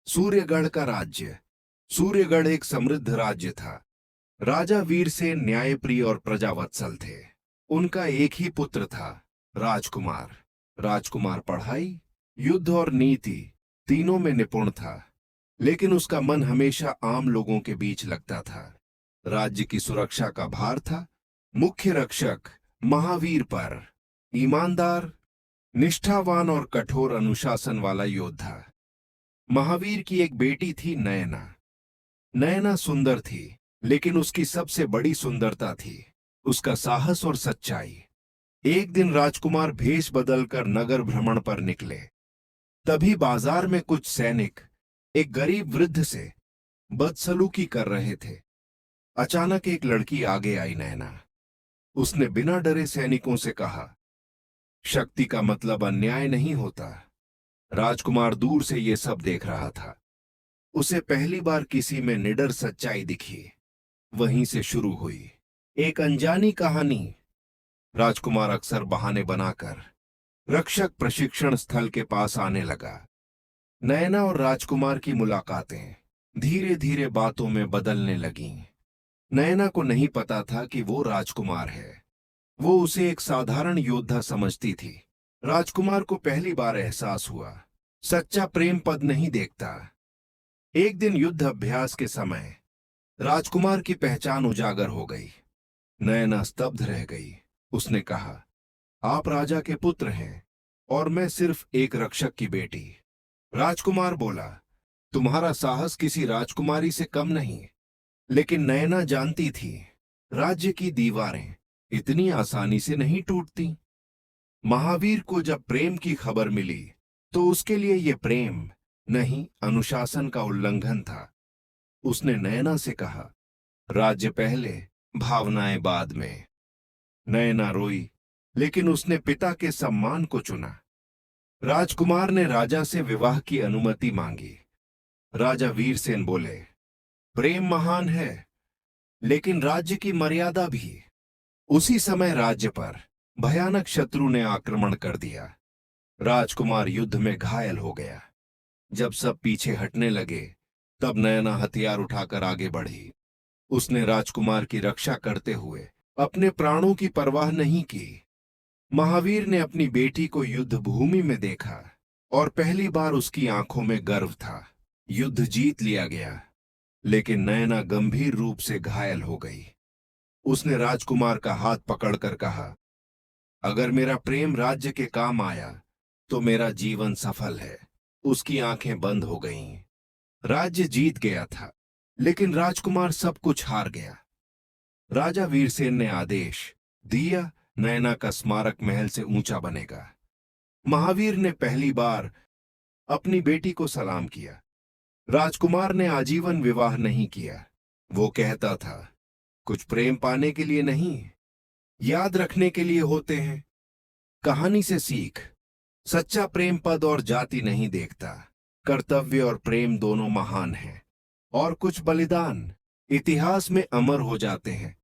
सूर्यगढ़ का राज्य। सूर्यगढ़ एक समृद्ध राज्य था। राजा वीरसेन न्यायप्रिय और प्रजावत्सल थे। उनका एक ही पुत्र था, राजकुमार। राजकुमार पढ़ाई, युद्ध और नीति तीनों में निपुण था, लेकिन उसका मन हमेशा आम लोगों के बीच लगता था। राज्य की सुरक्षा का भार था मुख्य रक्षक महावीर पर। ईमानदार, निष्ठावान और कठोर अनुशासन वाला योद्धा। महावीर की एक बेटी थी, नयना। नयना सुंदर थी, लेकिन उसकी सबसे बड़ी सुंदरता थी उसका साहस और सच्चाई। एक दिन राजकुमार भेष बदलकर नगर भ्रमण पर निकले। तभी बाजार में कुछ सैनिक एक गरीब वृद्ध से बदसलूकी कर रहे थे। अचानक एक लड़की आगे आई, नैना। उसने बिना डरे सैनिकों से कहा, शक्ति का मतलब अन्याय नहीं होता। राजकुमार दूर से ये सब देख रहा था। उसे पहली बार किसी में निडर सच्चाई दिखी। वहीं से शुरू हुई एक अनजानी कहानी। राजकुमार अक्सर बहाने बनाकर रक्षक प्रशिक्षण स्थल के पास आने लगा। नयना और राजकुमार की मुलाकातें धीरे धीरे बातों में बदलने लगीं। नयना को नहीं पता था कि वो राजकुमार है। वो उसे एक साधारण योद्धा समझती थी। राजकुमार को पहली बार एहसास हुआ, सच्चा प्रेम पद नहीं देखता। एक दिन युद्ध अभ्यास के समय राजकुमार की पहचान उजागर हो गई। नयना स्तब्ध रह गई। उसने कहा, आप राजा के पुत्र हैं और मैं सिर्फ एक रक्षक की बेटी। राजकुमार बोला, तुम्हारा साहस किसी राजकुमारी से कम नहीं। लेकिन नयना जानती थी, राज्य की दीवारें इतनी आसानी से नहीं टूटती। महावीर को जब प्रेम की खबर मिली, तो उसके लिए यह प्रेम नहीं, अनुशासन का उल्लंघन था। उसने नयना से कहा, राज्य पहले, भावनाएं बाद में। नयना रोई, लेकिन उसने पिता के सम्मान को चुना। राजकुमार ने राजा से विवाह की अनुमति मांगी। राजा वीरसेन बोले, प्रेम महान है, लेकिन राज्य की मर्यादा भी। उसी समय राज्य पर भयानक शत्रु ने आक्रमण कर दिया। राजकुमार युद्ध में घायल हो गया। जब सब पीछे हटने लगे, तब नयना हथियार उठाकर आगे बढ़ी। उसने राजकुमार की रक्षा करते हुए अपने प्राणों की परवाह नहीं की। महावीर ने अपनी बेटी को युद्ध भूमि में देखा और पहली बार उसकी आंखों में गर्व था। युद्ध जीत लिया गया, लेकिन नयना गंभीर रूप से घायल हो गई। उसने राजकुमार का हाथ पकड़कर कहा, अगर मेरा प्रेम राज्य के काम आया तो मेरा जीवन सफल है। उसकी आंखें बंद हो गईं। राज्य जीत गया था, लेकिन राजकुमार सब कुछ हार गया। राजा वीरसेन ने आदेश दिया, नयना का स्मारक महल से ऊंचा बनेगा। महावीर ने पहली बार अपनी बेटी को सलाम किया। राजकुमार ने आजीवन विवाह नहीं किया। वो कहता था, कुछ प्रेम पाने के लिए नहीं, याद रखने के लिए होते हैं। कहानी से सीख, सच्चा प्रेम पद और जाति नहीं देखता। कर्तव्य और प्रेम दोनों महान हैं, और कुछ बलिदान इतिहास में अमर हो जाते हैं।